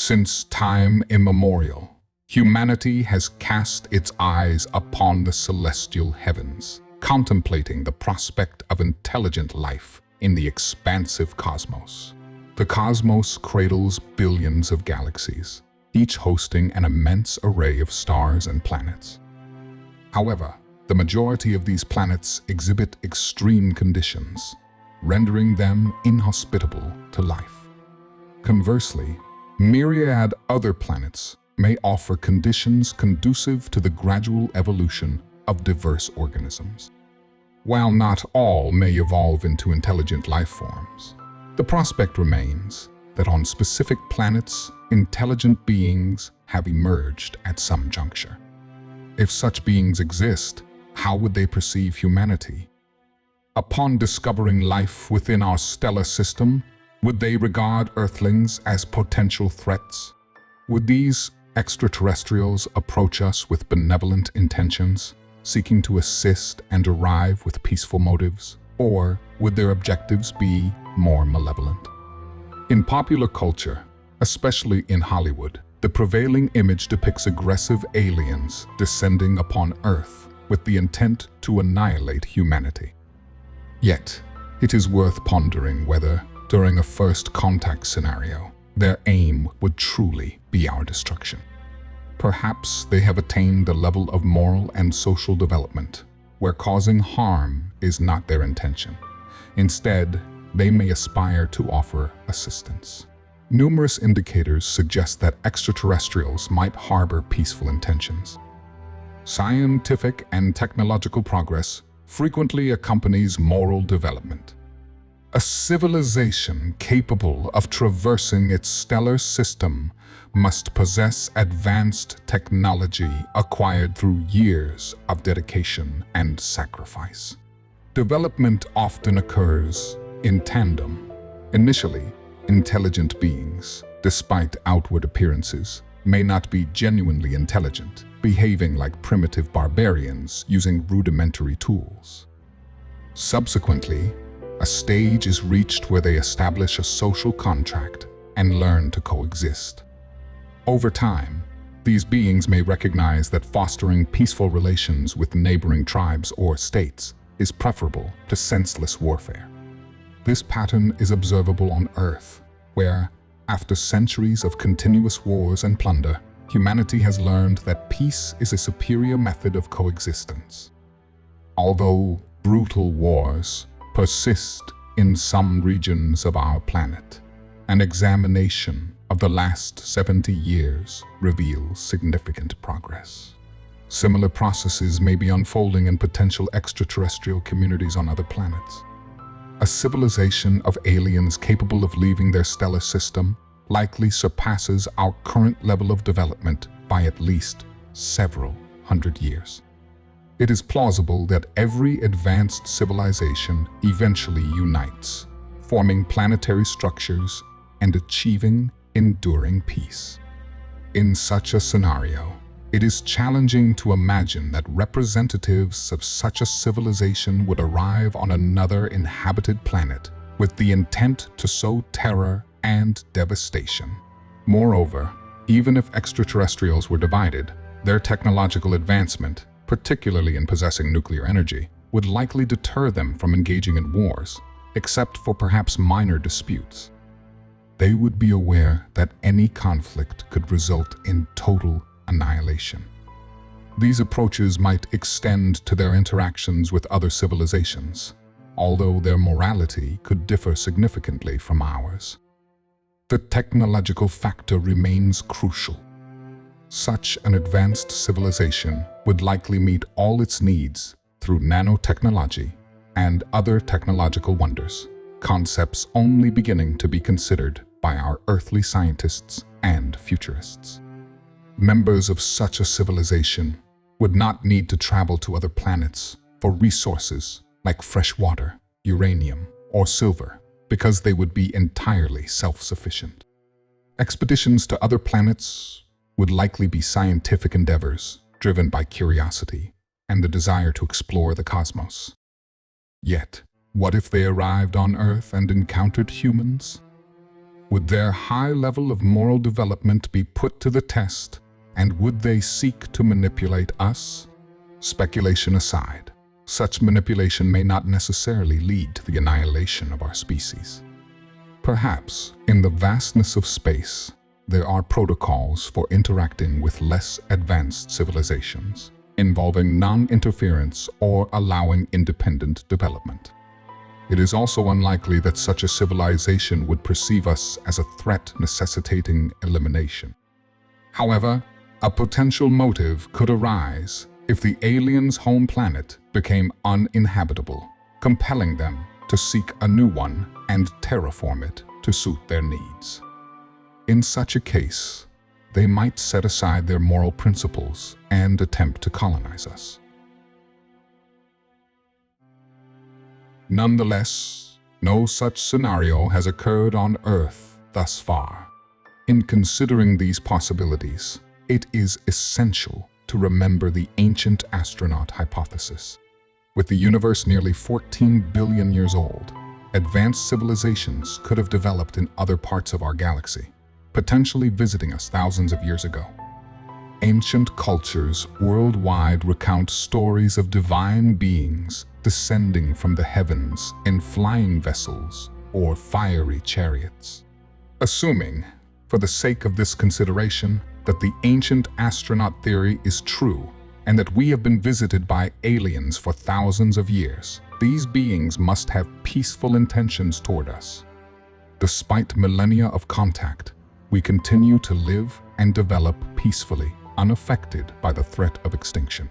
Since time immemorial, humanity has cast its eyes upon the celestial heavens, contemplating the prospect of intelligent life in the expansive cosmos. The cosmos cradles billions of galaxies, each hosting an immense array of stars and planets. However, the majority of these planets exhibit extreme conditions, rendering them inhospitable to life. Conversely, myriad other planets may offer conditions conducive to the gradual evolution of diverse organisms. While not all may evolve into intelligent life forms, the prospect remains that on specific planets, intelligent beings have emerged at some juncture. If such beings exist, how would they perceive humanity? Upon discovering life within our stellar system, would they regard Earthlings as potential threats? Would these extraterrestrials approach us with benevolent intentions, seeking to assist and arrive with peaceful motives? Or would their objectives be more malevolent? In popular culture, especially in Hollywood, the prevailing image depicts aggressive aliens descending upon Earth with the intent to annihilate humanity. Yet, it is worth pondering whether, during a first contact scenario, their aim would truly be our destruction. Perhaps they have attained a level of moral and social development where causing harm is not their intention. Instead, they may aspire to offer assistance. Numerous indicators suggest that extraterrestrials might harbor peaceful intentions. Scientific and technological progress frequently accompanies moral development. A civilization capable of traversing its stellar system must possess advanced technology acquired through years of dedication and sacrifice. Development often occurs in tandem. Initially, intelligent beings, despite outward appearances, may not be genuinely intelligent, behaving like primitive barbarians using rudimentary tools. Subsequently, a stage is reached where they establish a social contract and learn to coexist. Over time, these beings may recognize that fostering peaceful relations with neighboring tribes or states is preferable to senseless warfare. This pattern is observable on Earth, where, after centuries of continuous wars and plunder, humanity has learned that peace is a superior method of coexistence. Although brutal wars persist in some regions of our planet, an examination of the last 70 years reveals significant progress. Similar processes may be unfolding in potential extraterrestrial communities on other planets. A civilization of aliens capable of leaving their stellar system likely surpasses our current level of development by at least several hundred years. It is plausible that every advanced civilization eventually unites, forming planetary structures and achieving enduring peace. In such a scenario, it is challenging to imagine that representatives of such a civilization would arrive on another inhabited planet with the intent to sow terror and devastation. Moreover, even if extraterrestrials were divided, their technological advancement, particularly in possessing nuclear energy, would likely deter them from engaging in wars, except for perhaps minor disputes. They would be aware that any conflict could result in total annihilation. These approaches might extend to their interactions with other civilizations, although their morality could differ significantly from ours. The technological factor remains crucial. Such an advanced civilization would likely meet all its needs through nanotechnology and other technological wonders, concepts only beginning to be considered by our earthly scientists and futurists. Members of such a civilization would not need to travel to other planets for resources like fresh water, uranium, or silver, because they would be entirely self-sufficient. Expeditions to other planets would likely be scientific endeavors driven by curiosity and the desire to explore the cosmos. Yet, what if they arrived on Earth and encountered humans? Would their high level of moral development be put to the test, and would they seek to manipulate us? Speculation aside, such manipulation may not necessarily lead to the annihilation of our species. Perhaps, in the vastness of space, there are protocols for interacting with less advanced civilizations, involving non-interference or allowing independent development. It is also unlikely that such a civilization would perceive us as a threat necessitating elimination. However, a potential motive could arise if the aliens' home planet became uninhabitable, compelling them to seek a new one and terraform it to suit their needs. In such a case, they might set aside their moral principles and attempt to colonize us. Nonetheless, no such scenario has occurred on Earth thus far. In considering these possibilities, it is essential to remember the ancient astronaut hypothesis. With the universe nearly 14 billion years old, advanced civilizations could have developed in other parts of our galaxy, potentially visiting us thousands of years ago. Ancient cultures worldwide recount stories of divine beings descending from the heavens in flying vessels or fiery chariots. Assuming, for the sake of this consideration, that the ancient astronaut theory is true and that we have been visited by aliens for thousands of years, these beings must have peaceful intentions toward us. Despite millennia of contact, we continue to live and develop peacefully, unaffected by the threat of extinction.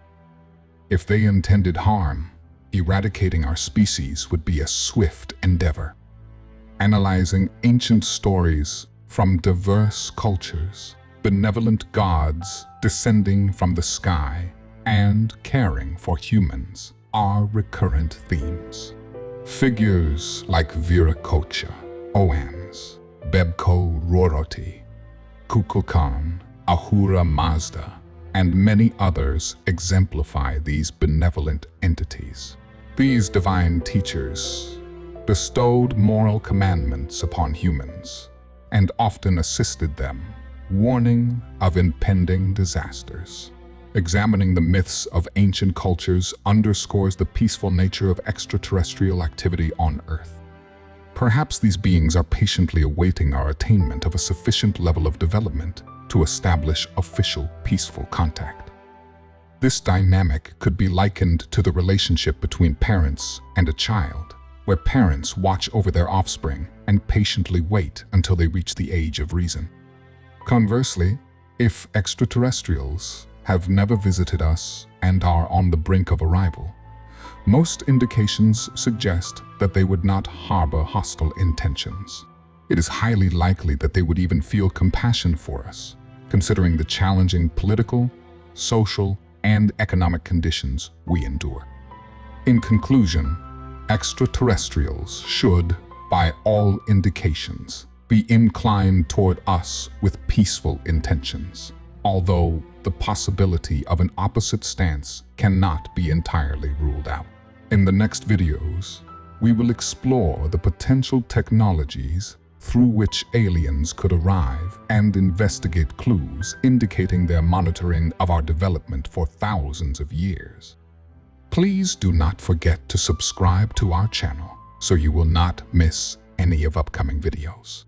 If they intended harm, eradicating our species would be a swift endeavor. Analyzing ancient stories from diverse cultures, benevolent gods descending from the sky, and caring for humans are recurrent themes. Figures like Viracocha, Oans, Bebko Roroti, Kukulkan, Ahura Mazda, and many others exemplify these benevolent entities. These divine teachers bestowed moral commandments upon humans and often assisted them, warning of impending disasters. Examining the myths of ancient cultures underscores the peaceful nature of extraterrestrial activity on Earth. Perhaps these beings are patiently awaiting our attainment of a sufficient level of development to establish official peaceful contact. This dynamic could be likened to the relationship between parents and a child, where parents watch over their offspring and patiently wait until they reach the age of reason. Conversely, if extraterrestrials have never visited us and are on the brink of arrival, most indications suggest that they would not harbor hostile intentions. It is highly likely that they would even feel compassion for us, considering the challenging political, social, and economic conditions we endure. In conclusion, extraterrestrials should, by all indications, be inclined toward us with peaceful intentions, although the possibility of an opposite stance cannot be entirely ruled out. In the next videos, we will explore the potential technologies through which aliens could arrive and investigate clues indicating their monitoring of our development for thousands of years. Please do not forget to subscribe to our channel so you will not miss any of upcoming videos.